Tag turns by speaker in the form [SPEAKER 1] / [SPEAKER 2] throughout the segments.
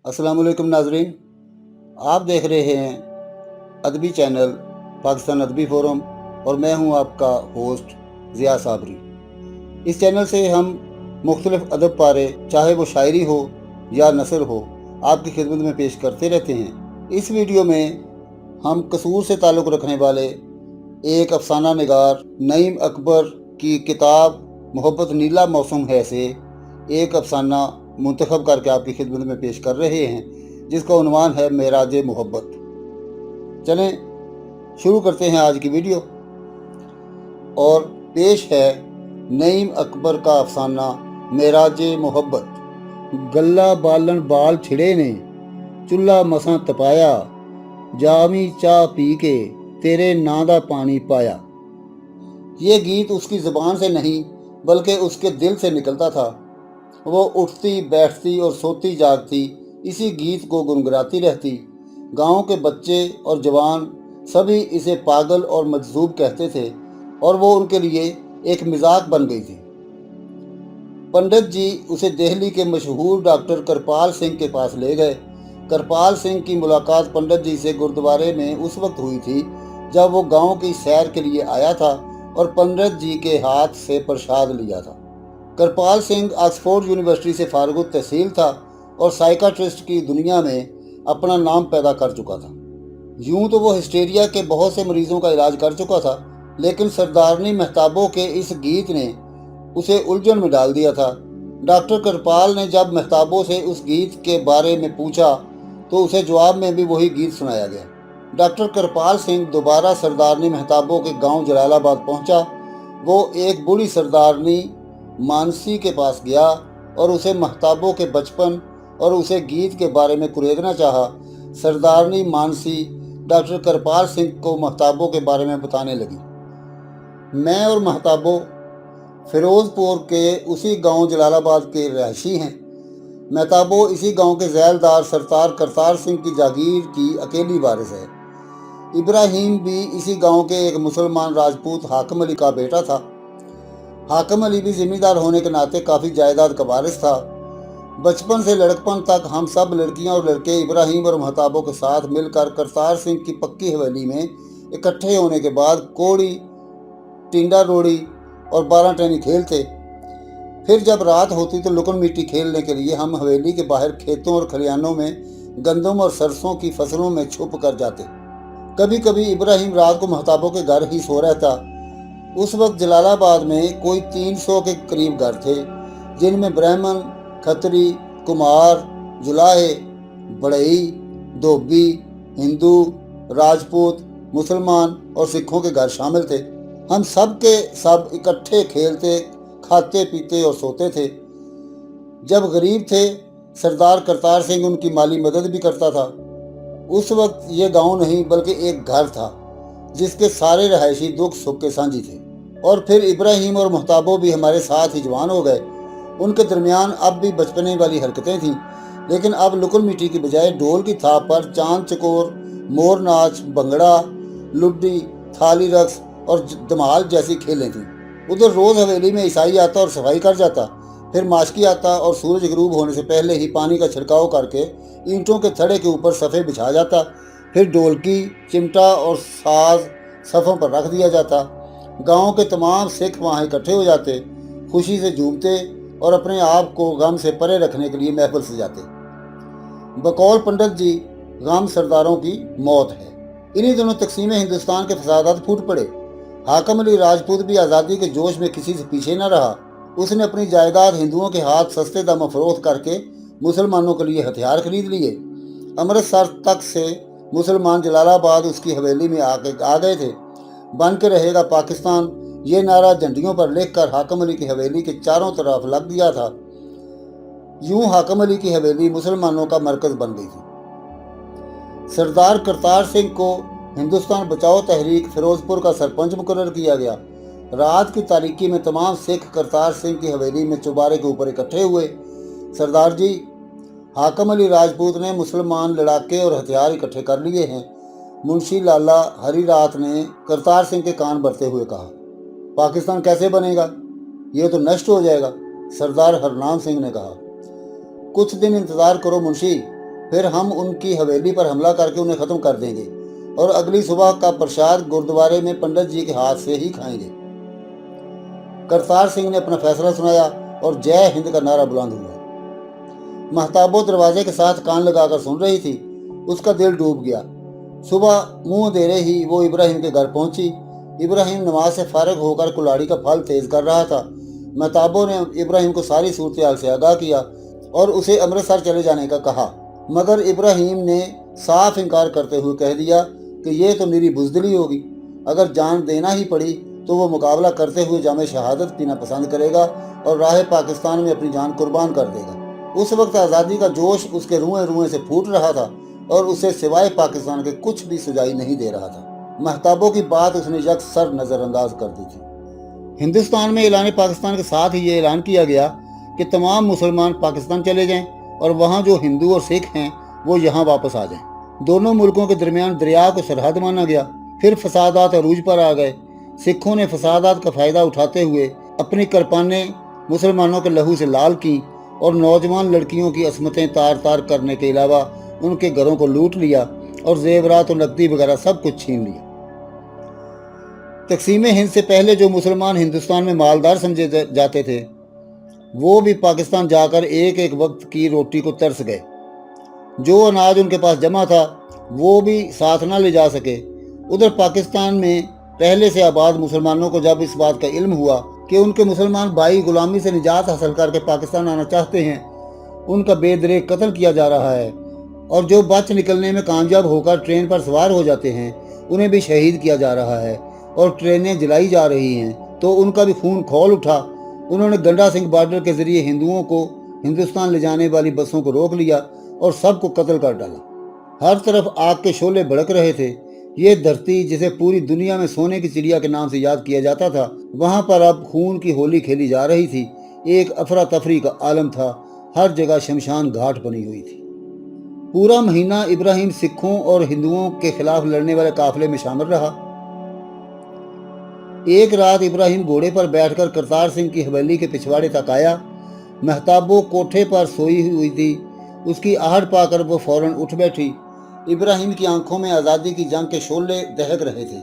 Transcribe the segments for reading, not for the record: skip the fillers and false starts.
[SPEAKER 1] अस्सलाम वालेकुम नाजरीन, आप देख रहे हैं अदबी चैनल पाकिस्तान अदबी फोरम और मैं हूं आपका होस्ट ज़िया साबरी। इस चैनल से हम मुख्तलिफ अदब पारे, चाहे वो शायरी हो या नसर हो, आपकी खिदमत में पेश करते रहते हैं। इस वीडियो में हम कसूर से ताल्लुक़ रखने वाले एक अफसाना निगार नईम अकबर की किताब मोहब्बत नीला मौसम है से एक अफसाना मुंतखब करके आपकी खिदमत में पेश कर रहे हैं, जिसका उन्वान है मेराज मोहब्बत। चलें शुरू करते हैं आज की वीडियो। और पेश है नईम अकबर का अफसाना मेराज मोहब्बत। गल्ला बालन बाल छिड़े ने, चुल्हा मसां तपाया, जामी चाह पी के तेरे नां दा पानी पाया। ये गीत उसकी ज़ुबान से नहीं बल्कि उसके दिल से निकलता था। वो उठती बैठती और सोती जागती इसी गीत को गुनगुनाती रहती। गांव के बच्चे और जवान सभी इसे पागल और मजजूब कहते थे और वो उनके लिए एक मजाक बन गई थी। पंडित जी उसे दिल्ली के मशहूर डॉक्टर करपाल सिंह के पास ले गए। करपाल सिंह की मुलाकात पंडित जी से गुरुद्वारे में उस वक्त हुई थी जब वो गांव की सैर के लिए आया था और पंडित जी के हाथ से प्रसाद लिया था। करपाल सिंह ऑक्सफोर्ड यूनिवर्सिटी से फारगुत तहसील था और साइकाट्रिस्ट की दुनिया में अपना नाम पैदा कर चुका था। यूं तो वो हिस्टेरिया के बहुत से मरीजों का इलाज कर चुका था, लेकिन सरदारनी महताबों के इस गीत ने उसे उलझन में डाल दिया था। डॉक्टर करपाल ने जब महताबों से उस गीत के बारे में पूछा तो उसे जवाब में भी वही गीत सुनाया गया। डॉक्टर करपाल सिंह दोबारा सरदारनी महताबों के गांव जलालाबाद पहुंचा। वो एक बूढ़ी सरदारनी मानसी के पास गया और उसे महताबों के बचपन और उसे गीत के बारे में कुरेदना चाहा। सरदारनी मानसी डॉक्टर करपाल सिंह को महताबों के बारे में बताने लगी। मैं और महताबों फिरोजपुर के उसी गांव जलालाबाद के रहायशी हैं। महताबों इसी गांव के ज़ैलदार सरदार करतार सिंह की जागीर की अकेली वारिस है। इब्राहिम भी इसी गांव के एक मुसलमान राजपूत हाकिम अली का बेटा था। हाकिम अली भी जिम्मेदार होने के नाते काफ़ी जायदाद का वारिस था। बचपन से लड़कपन तक हम सब लड़कियां और लड़के इब्राहिम और महताबों के साथ मिलकर करतार सिंह की पक्की हवेली में इकट्ठे होने के बाद कोड़ी, टिंडा रोड़ी और 12 टहनी खेलते। फिर जब रात होती तो लुकन मिट्टी खेलने के लिए हम हवेली के बाहर खेतों और खलिहानों में गंदम और सरसों की फसलों में छुप कर जाते। कभी कभी इब्राहिम रात को महताबों के घर ही सो रहता। उस वक्त जलालाबाद में कोई 300 के करीब घर थे, जिनमें ब्राह्मण, खत्री, कुमार, जुलाहे, बढ़ई, धोबी, हिंदू, राजपूत, मुसलमान और सिखों के घर शामिल थे। हम सब के सब इकट्ठे खेलते, खाते पीते और सोते थे। जब गरीब थे सरदार करतार सिंह उनकी माली मदद भी करता था। उस वक्त ये गांव नहीं बल्कि एक घर था जिसके सारे रहायशी दुख सुख के साझी थे। और फिर इब्राहिम और महताबों भी हमारे साथ ही जवान हो गए। उनके दरमियान अब भी बचपने वाली हरकतें थीं, लेकिन अब लुकन मिट्टी की बजाय ढोल की थाप पर चांद चकोर, मोर नाच, भंगड़ा, लुड्डी, थाली रक्स और धमाल जैसी खेलें थीं। उधर रोज़ हवेली में ईसाई आता और सफाई कर जाता। फिर माशकी आता और सूरज गरूब होने से पहले ही पानी का छिड़काव करके ईंटों के थड़े के ऊपर सफ़े बिछा जाता। फिर ढोलकी, चिमटा और साज सफ़ों पर रख दिया जाता। गांव के तमाम सिख वहाँ इकट्ठे हो जाते, खुशी से झूमते और अपने आप को गम से परे रखने के लिए महफिल सजाते। बकौल पंडित जी, गम सरदारों की मौत है। इन्हीं दिनों तकसीम हिंदुस्तान के फसादात फूट पड़े। हाकिम अली राजपूत भी आज़ादी के जोश में किसी से पीछे न रहा। उसने अपनी जायदाद हिंदुओं के हाथ सस्ते दाम फरोख्त करके मुसलमानों के लिए हथियार खरीद लिए। अमृतसर तक से मुसलमान जलालाबाद उसकी हवेली में आ गए थे। बन के रहेगा पाकिस्तान, ये नारा झंडियों पर लिखकर हाकिम अली की हवेली के चारों तरफ लग दिया था। यूं हाकिम अली की हवेली मुसलमानों का मरकज बन गई थी। सरदार करतार सिंह को हिंदुस्तान बचाओ तहरीक फिरोजपुर का सरपंच मुकर्रर किया गया। रात की तारीकी में तमाम सिख करतार सिंह की हवेली में चौबारे के ऊपर इकट्ठे हुए। सरदार जी, हाकिम अली राजपूत ने मुसलमान लड़ाके और हथियार इकट्ठे कर लिए हैं। मुंशी लाला हरी रात ने करतार सिंह के कान भरते हुए कहा। पाकिस्तान कैसे बनेगा? ये तो नष्ट हो जाएगा। सरदार हरनाम सिंह ने कहा। कुछ दिन इंतज़ार करो मुंशी, फिर हम उनकी हवेली पर हमला करके उन्हें ख़त्म कर देंगे और अगली सुबह का प्रसाद गुरुद्वारे में पंडित जी के हाथ से ही खाएंगे। करतार सिंह ने अपना फैसला सुनाया और जय हिंद का नारा बुलंद हुआ। महताबो दरवाजे के साथ कान लगाकर सुन रही थी। उसका दिल डूब गया। सुबह मुंह अंधेरे ही वो इब्राहिम के घर पहुंची। इब्राहिम नमाज से फारिग होकर कुल्हाड़ी का फल तेज कर रहा था। महताबो ने इब्राहिम को सारी सूरत हाल से आगाह किया और उसे अमृतसर चले जाने का कहा, मगर इब्राहिम ने साफ इनकार करते हुए कह दिया कि ये तो मेरी बुज़दिली होगी। अगर जान देना ही पड़ी तो वो मुकाबला करते हुए जामे शहादत पीना पसंद करेगा और राह पाकिस्तान में अपनी जान कुर्बान कर देगा। उस वक्त आज़ादी का जोश उसके रुएं रुएं से फूट रहा था और उसे सिवाय पाकिस्तान के कुछ भी सुझाई नहीं दे रहा था। महताबों की बात उसने यकसर नज़रअंदाज कर दी थी। हिंदुस्तान में ऐलान पाकिस्तान के साथ ही ये ऐलान किया गया कि तमाम मुसलमान पाकिस्तान चले जाएं और वहाँ जो हिंदू और सिख हैं वो यहाँ वापस आ जाएं। दोनों मुल्कों के दरमियान दरिया को सरहद माना गया। फिर फसादात अरूज पर आ गए। सिखों ने फसादात का फ़ायदा उठाते हुए अपनी कृपानें मुसलमानों के लहू से लाल की और नौजवान लड़कियों की असमतें तार तार करने के अलावा उनके घरों को लूट लिया और जेवरात और नकदी वगैरह सब कुछ छीन लिया। तकसीम हिंद से पहले जो मुसलमान हिंदुस्तान में मालदार समझे जाते थे वो भी पाकिस्तान जाकर एक एक वक्त की रोटी को तरस गए। जो अनाज उनके पास जमा था वो भी साथ ना ले जा सके। उधर पाकिस्तान में पहले से आबाद मुसलमानों को जब इस बात का इल्म हुआ कि उनके मुसलमान भाई गुलामी से निजात हासिल करके पाकिस्तान आना चाहते हैं, उनका बेदरेक कत्ल किया जा रहा है और जो बच निकलने में कामयाब होकर ट्रेन पर सवार हो जाते हैं उन्हें भी शहीद किया जा रहा है और ट्रेनें जलाई जा रही हैं, तो उनका भी खून खौल उठा। उन्होंने गंडा सिंह बॉर्डर के जरिए हिंदुओं को हिंदुस्तान ले जाने वाली बसों को रोक लिया और सबको कत्ल कर डाला। हर तरफ आग के शोले भड़क रहे थे। ये धरती जिसे पूरी दुनिया में सोने की चिड़िया के नाम से याद किया जाता था, वहाँ पर अब खून की होली खेली जा रही थी। एक अफरा तफरी का आलम था। हर जगह शमशान घाट बनी हुई थी। पूरा महीना इब्राहिम सिखों और हिंदुओं के खिलाफ लड़ने वाले काफिले में शामिल रहा। एक रात इब्राहिम घोड़े पर बैठकर करतार सिंह की हवेली के पिछवाड़े तक आया। महताबो कोठे पर सोई हुई थी। उसकी आहट पाकर वो फौरन उठ बैठी। इब्राहिम की आंखों में आज़ादी की जंग के शोले दहक रहे थे।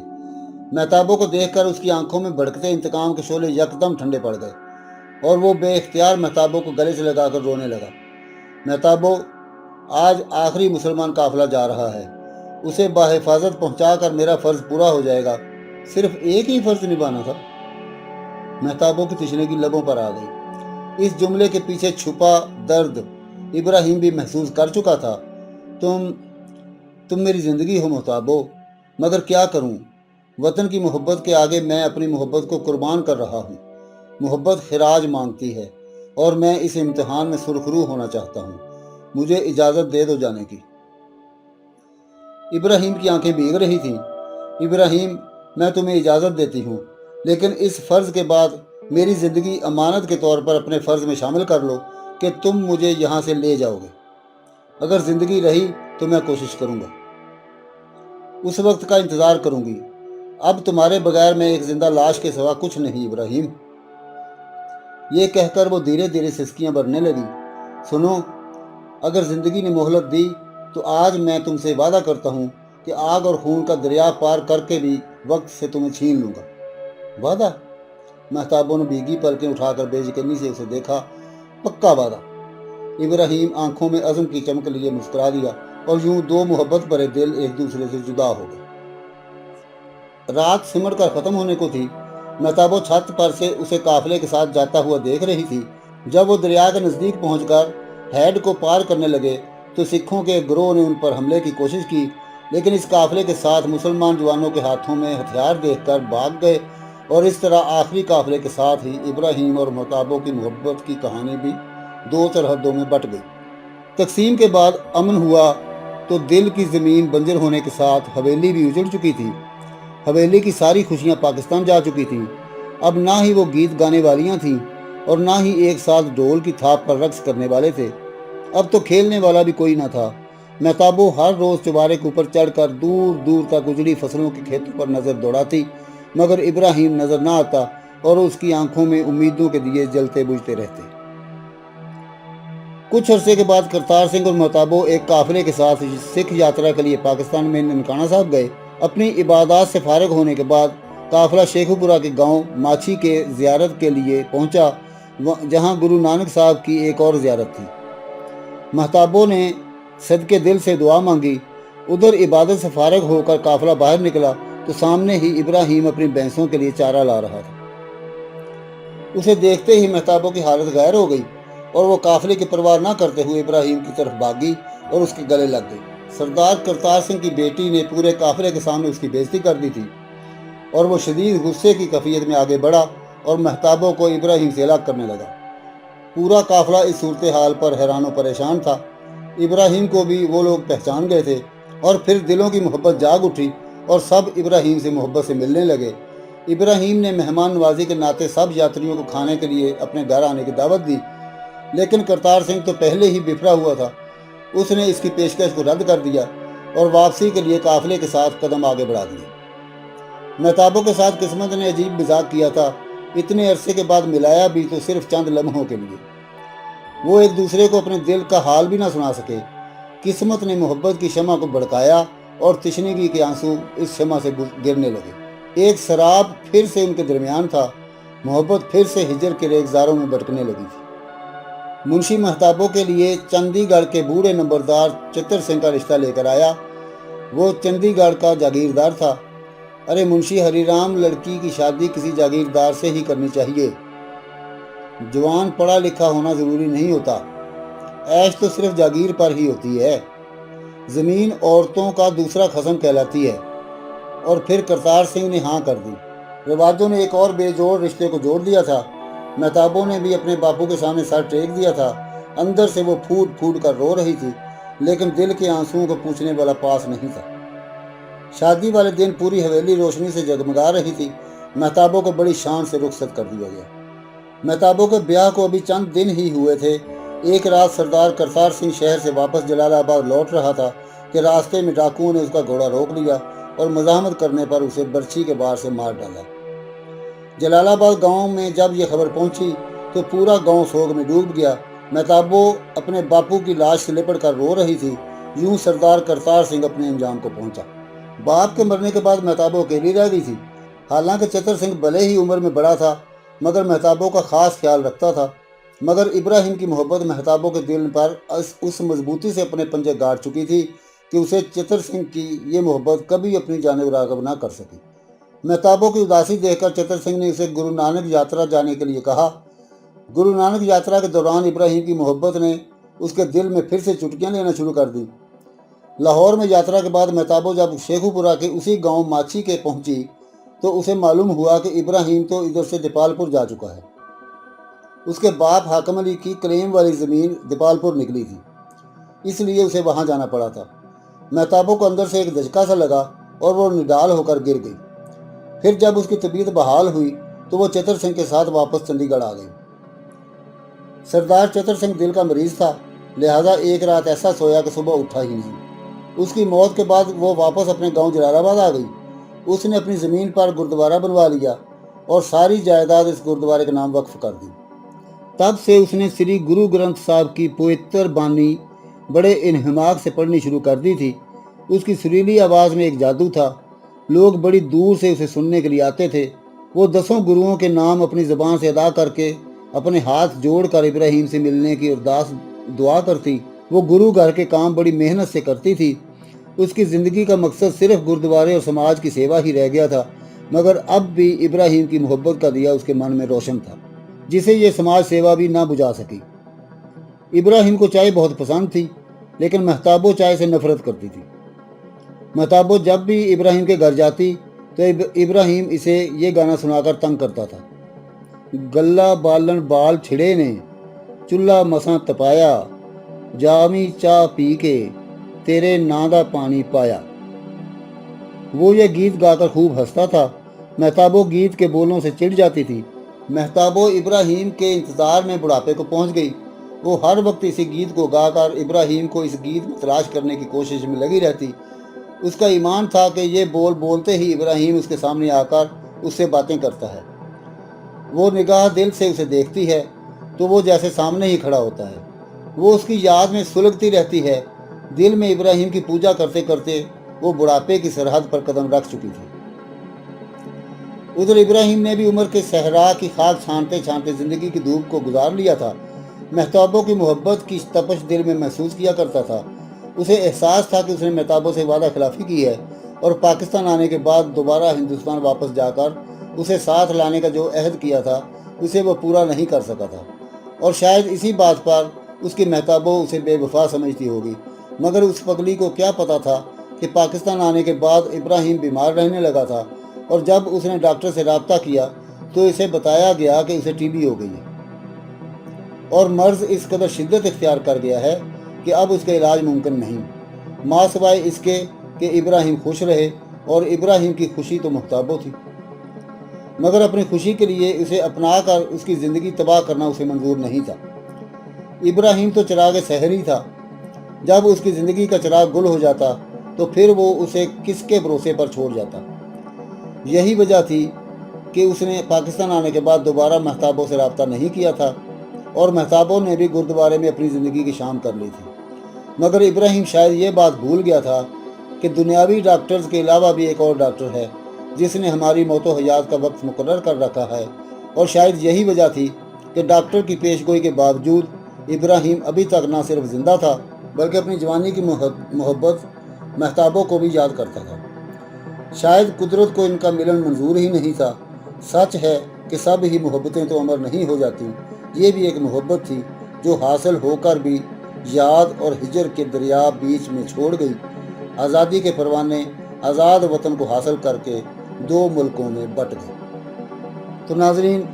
[SPEAKER 1] महताबो को देखकर उसकी आंखों में भड़कते इंतकाम के शोले यकदम ठंडे पड़ गए और वो बेइख्तियार महताबो को गले से लगाकर रोने लगा। महताबो, आज आखिरी मुसलमान काफिला जा रहा है। उसे बाहिफाजत पहुंचाकर मेरा फ़र्ज़ पूरा हो जाएगा। सिर्फ एक ही फ़र्ज़ निभाना था। महताबो की तिश्नगी लबों पर आ गई। इस जुमले के पीछे छुपा दर्द इब्राहिम भी महसूस कर चुका था। तुम मेरी ज़िंदगी हो महताबो, मगर क्या करूं? वतन की मोहब्बत के आगे मैं अपनी मोहब्बत को कुर्बान कर रहा हूं। मोहब्बत खिराज मांगती है और मैं इस इम्तिहान में सुरखरू होना चाहता हूं। मुझे इजाज़त दे दो जाने की। इब्राहिम की आंखें भीग रही थीं। इब्राहिम, मैं तुम्हें इजाज़त देती हूँ, लेकिन इस फ़र्ज़ के बाद मेरी ज़िंदगी अमानत के तौर पर अपने फ़र्ज़ में शामिल कर लो कि तुम मुझे यहाँ से ले जाओगे। अगर ज़िंदगी रही तो मैं कोशिश करूँगा, उस वक्त का इंतज़ार करूँगी। अब तुम्हारे बगैर मैं एक जिंदा लाश के सिवा कुछ नहीं इब्राहिम। ये कहकर वो धीरे धीरे सिसकियाँ भरने लगी। सुनो, अगर ज़िंदगी ने मोहलत दी तो आज मैं तुमसे वादा करता हूँ कि आग और खून का दरिया पार करके भी वक्त से तुम्हें छीन लूँगा। वादा? महताबों ने भीगी पलकें उठाकर बेयकीनी से उसे देखा। पक्का वादा। इब्राहिम आंखों में अज़म की चमक लिए मुस्कुरा दिया और यूं दो मोहब्बत भरे दिल एक दूसरे से जुदा हो गए। रात सिमट कर ख़त्म होने को थी। महताबो छत पर से उसे काफिले के साथ जाता हुआ देख रही थी। जब वो दरिया के नज़दीक पहुंचकर हैड को पार करने लगे तो सिखों के गिरोह ने उन पर हमले की कोशिश की, लेकिन इस काफिले के साथ मुसलमान जवानों के हाथों में हथियार देखकर भाग गए और इस तरह आखिरी काफिले के साथ ही इब्राहिम और महताबो की मोहब्बत की कहानी भी दो सरहदों में बट गई। तकसीम के बाद अमन हुआ तो दिल की ज़मीन बंजर होने के साथ हवेली भी उजड़ चुकी थी। हवेली की सारी खुशियाँ पाकिस्तान जा चुकी थीं। अब ना ही वो गीत गाने वालियाँ थीं और ना ही एक साथ ढोल की थाप पर रक्स करने वाले थे। अब तो खेलने वाला भी कोई ना था। महताबो हर रोज़ चुबारे के ऊपर चढ़कर दूर दूर तक उजड़ी फसलों के खेतों पर नज़र दौड़ाती, मगर इब्राहिम नज़र ना आता और उसकी आंखों में उम्मीदों के दिए जलते बुझते रहते। کچھ عرصے کے بعد کرتار سنگھ اور محتابو ایک قافلے کے ساتھ سکھ یاترا کے لیے پاکستان میں ننکانہ صاحب گئے۔ اپنی عبادات سے فارغ ہونے کے بعد قافلہ شیخو پورہ کے گاؤں ماچھی کے زیارت کے لیے پہنچا، جہاں گرو نانک صاحب کی ایک اور زیارت تھی۔ محتابو نے صدقے دل سے دعا مانگی۔ ادھر عبادت سے فارغ ہو کر قافلہ باہر نکلا تو سامنے ہی ابراہیم اپنی بھینسوں کے لیے چارہ لا رہا تھا۔ اسے دیکھتے ہی محتابو کی حالت غیر ہو گئی اور وہ قافلے کی پرواہ نہ کرتے ہوئے ابراہیم کی طرف بھاگی اور اس کے گلے لگ گئی۔ سردار کرتار سنگھ کی بیٹی نے پورے قافلے کے سامنے اس کی بےزتی کر دی تھی اور وہ شدید غصے کی کیفیت میں آگے بڑھا اور محتابو کو ابراہیم سے الگ کرنے لگا۔ پورا قافلہ اس صورتحال پر حیران و پریشان تھا۔ ابراہیم کو بھی وہ لوگ پہچان گئے تھے اور پھر دلوں کی محبت جاگ اٹھی اور سب ابراہیم سے محبت سے ملنے لگے۔ ابراہیم نے مہمان نوازی کے ناطے سب یاتریوں کو کھانے کے لیے اپنے گھر آنے کی دعوت دی، لیکن کرتار سنگھ تو پہلے ہی بفرا ہوا تھا۔ اس نے اس کی پیشکش کو رد کر دیا اور واپسی کے لیے قافلے کے ساتھ قدم آگے بڑھا دیے۔ محتابو کے ساتھ قسمت نے عجیب مذاق کیا تھا۔ اتنے عرصے کے بعد ملایا بھی تو صرف چند لمحوں کے لیے۔ وہ ایک دوسرے کو اپنے دل کا حال بھی نہ سنا سکے۔ قسمت نے محبت کی شمع کو بھڑکایا اور تشنگی کے آنسو اس شمع سے گرنے لگے۔ ایک سراب پھر سے ان کے درمیان تھا۔ محبت پھر سے ہجر کے ریگزاروں میں بھٹکنے لگی تھی۔ منشی محتابو کے لیے چندی گڑھ کے بوڑھے نمبردار چتر سنگھ کا رشتہ لے کر آیا۔ وہ چندی گڑھ کا جاگیردار تھا۔ ارے منشی ہری رام، لڑکی کی شادی کسی جاگیردار سے ہی کرنی چاہیے۔ جوان پڑھا لکھا ہونا ضروری نہیں ہوتا، عیش تو صرف جاگیر پر ہی ہوتی ہے۔ زمین عورتوں کا دوسرا خصم کہلاتی ہے۔ اور پھر کرتار سنگھ نے ہاں کر دی۔ رواجوں نے ایک اور بے جوڑ رشتے کو جوڑ دیا تھا۔ محتابو نے بھی اپنے باپو کے سامنے سر ٹیک دیا تھا۔ اندر سے وہ پھوٹ پھوٹ کر رو رہی تھی، لیکن دل کے آنسوؤں کو پوچھنے والا پاس نہیں تھا۔ شادی والے دن پوری حویلی روشنی سے جگمگا رہی تھی۔ محتابو کو بڑی شان سے رخصت کر دیا گیا۔ محتابو کے بیاہ کو ابھی چند دن ہی ہوئے تھے۔ ایک رات سردار کرتار سنگھ شہر سے واپس جلال آباد لوٹ رہا تھا کہ راستے میں ڈاکوؤں نے اس کا گھوڑا روک لیا اور مزاحمت کرنے پر اسے برچھی کے بار سے مار ڈالا۔ جلال آباد گاؤں میں جب یہ خبر پہنچی تو پورا گاؤں سوگ میں ڈوب گیا۔ محتابو اپنے باپو کی لاش سے لپٹ کر رو رہی تھی۔ یوں سردار کرتار سنگھ اپنے انجام کو پہنچا۔ باپ کے مرنے کے بعد محتابو اکیلی رہ گئی تھی۔ حالانکہ چتر سنگھ بھلے ہی عمر میں بڑا تھا مگر محتابو کا خاص خیال رکھتا تھا۔ مگر ابراہیم کی محبت محتابو کے دل پر اس مضبوطی سے اپنے پنجے گاڑ چکی تھی کہ اسے چتر سنگھ کی یہ محبت کبھی اپنی جانب راغب نہ کر سکی۔ محتابو کی اداسی دیکھ کر چتر سنگھ نے اسے گرو نانک یاترا جانے کے لیے کہا۔ گرو نانک یاترا کے دوران ابراہیم کی محبت نے اس کے دل میں پھر سے چٹکیاں لینا شروع کر دی۔ لاہور میں یاترا کے بعد محتابو جب شیخو پورہ کے اسی گاؤں ماچھی کے پہنچی تو اسے معلوم ہوا کہ ابراہیم تو ادھر سے دیپال پور جا چکا ہے۔ اس کے باپ حاکم علی کی کلیم والی زمین دیپال پور نکلی تھی، اس لیے اسے وہاں جانا پڑا تھا۔ محتابو کو اندر سے ایک دھچکا سا لگا اور وہ نڈال ہو کر گر گئی۔ پھر جب اس کی طبیعت بحال ہوئی تو وہ چتر سنگھ کے ساتھ واپس چنڈی گڑھ آ گئی۔ سردار چتر سنگھ دل کا مریض تھا، لہٰذا ایک رات ایسا سویا کہ صبح اٹھا ہی نہیں۔ اس کی موت کے بعد وہ واپس اپنے گاؤں جلال آباد آ گئی۔ اس نے اپنی زمین پر گردوارہ بنوا لیا اور ساری جائیداد اس گردوارے کے نام وقف کر دی۔ تب سے اس نے سری گرو گرنتھ صاحب کی پویتر بانی بڑے انہماک سے پڑھنی شروع کر دی تھی۔ اس کی سریلی آواز میں ایک جادو تھا۔ لوگ بڑی دور سے اسے سننے کے لیے آتے تھے۔ وہ 10 گروؤں کے نام اپنی زبان سے ادا کر کے اپنے ہاتھ جوڑ کر ابراہیم سے ملنے کی ارداس دعا کرتی۔ وہ گرو گھر کے کام بڑی محنت سے کرتی تھی۔ اس کی زندگی کا مقصد صرف گردوارے اور سماج کی سیوا ہی رہ گیا تھا، مگر اب بھی ابراہیم کی محبت کا دیا اس کے من میں روشن تھا، جسے یہ سماج سیوا بھی نہ بجھا سکی۔ ابراہیم کو چائے بہت پسند تھی، لیکن محتابو چائے سے نفرت کرتی تھی۔ محتابو جب بھی ابراہیم کے گھر جاتی تو ابراہیم اسے یہ گانا سنا کر تنگ کرتا تھا۔ گلہ بالن بال چھڑے نے، چولہا مساں تپایا، جامی چاہ پی کے تیرے ناں دا پانی پایا۔ وہ یہ گیت گا کر خوب ہنستا تھا۔ محتابو گیت کے بولوں سے چڑ جاتی تھی۔ محتابو ابراہیم کے انتظار میں بڑھاپے کو پہنچ گئی۔ وہ ہر وقت اسی گیت کو گا کر ابراہیم کو اس گیت میں تلاش کرنے کی کوشش میں لگی رہتی۔ اس کا ایمان تھا کہ یہ بول بولتے ہی ابراہیم اس کے سامنے آ کر اس سے باتیں کرتا ہے۔ وہ نگاہ دل سے اسے دیکھتی ہے تو وہ جیسے سامنے ہی کھڑا ہوتا ہے۔ वो उसकी याद में सुलगती रहती है। दिल में इब्राहिम की पूजा करते करते वो बुढ़ापे की सरहद पर कदम रख चुकी थी। उधर इब्राहिम ने भी उम्र के सहरा की खाक छानते छानते जिंदगी की धूप को गुजार लिया था। महताबों की मोहब्बत की तपश दिल में महसूस किया करता था। उसे एहसास था कि उसने महताबों से वादा खिलाफी की है और पाकिस्तान आने के बाद दोबारा हिंदुस्तान वापस जाकर उसे साथ लाने का जो अहद किया था उसे वो पूरा नहीं कर सका था। और शायद इसी बात पर उसकी महताबों उसे बेवफा समझती होगी, मगर उस पगली को क्या पता था कि पाकिस्तान आने के बाद इब्राहिम बीमार रहने लगा था और जब उसने डॉक्टर से रब्ता किया तो इसे बताया गया कि उसे टीबी हो गई है और मर्ज इस कदर शिद्दत इख्तियार कर गया है कि अब उसका इलाज मुमकिन नहीं। माँ सिवाय इसके कि इब्राहिम खुश रहे, और इब्राहिम की खुशी तो महताबों थी, मगर अपनी खुशी के लिए उसे अपना कर उसकी ज़िंदगी तबाह करना उसे मंजूर नहीं था। इब्राहिम तो चिराग सहरी था। जब उसकी ज़िंदगी का चिराग गुल हो जाता तो फिर वो उसे किसके भरोसे पर छोड़ जाता। यही वजह थी कि उसने पाकिस्तान आने के बाद दोबारा महताबों से रब्ता नहीं किया था और महताबों ने भी गुरुद्वारे में अपनी ज़िंदगी की शाम कर ली थी। मगर इब्राहिम शायद ये बात भूल गया था कि दुनियावी डॉक्टर्स के अलावा भी एक और डॉक्टर है जिसने हमारी मौतो हयात का वक्त मुकर्रर कर रखा है। और शायद यही वजह थी कि डॉक्टर की पेशगोई के बावजूद इब्राहिम अभी तक न सिर्फ ज़िंदा था बल्कि अपनी जवानी की मोहब्बत महताबों को भी याद करता था। शायद कुदरत को इनका मिलन मंजूर ही नहीं था। सच है कि सब ही मोहब्बतें तो अमर नहीं हो जाती। ये भी एक मोहब्बत थी जो हासिल होकर भी याद और हिजर के दरिया बीच में छोड़ गई। आज़ादी के परवाने आज़ाद वतन को हासिल करके दो मुल्कों में बट गए। तो नाजरीन,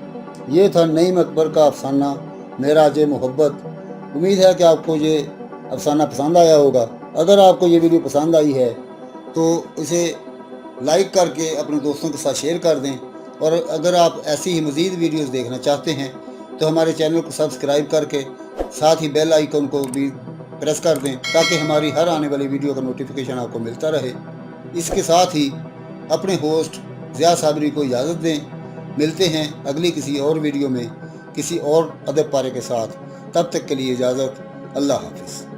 [SPEAKER 1] ये था नईम अकबर का अफसाना मेराज मोहब्बत। उम्मीद है कि आपको ये अफसाना पसंद आया होगा। अगर आपको ये वीडियो पसंद आई है तो इसे लाइक करके अपने दोस्तों के साथ शेयर कर दें, और अगर आप ऐसी ही मज़ीद वीडियोस देखना चाहते हैं तो हमारे चैनल को सब्सक्राइब करके साथ ही बेल आइकन को भी प्रेस कर दें ताकि हमारी हर आने वाली वीडियो का नोटिफिकेशन आपको मिलता रहे। इसके साथ ही अपने होस्ट ज़िया साबरी को इजाज़त दें। मिलते हैं अगली किसी और वीडियो में किसी और अदब पारे के साथ। तब तक के लिए इजाज़त। अल्लाह हाफिज़।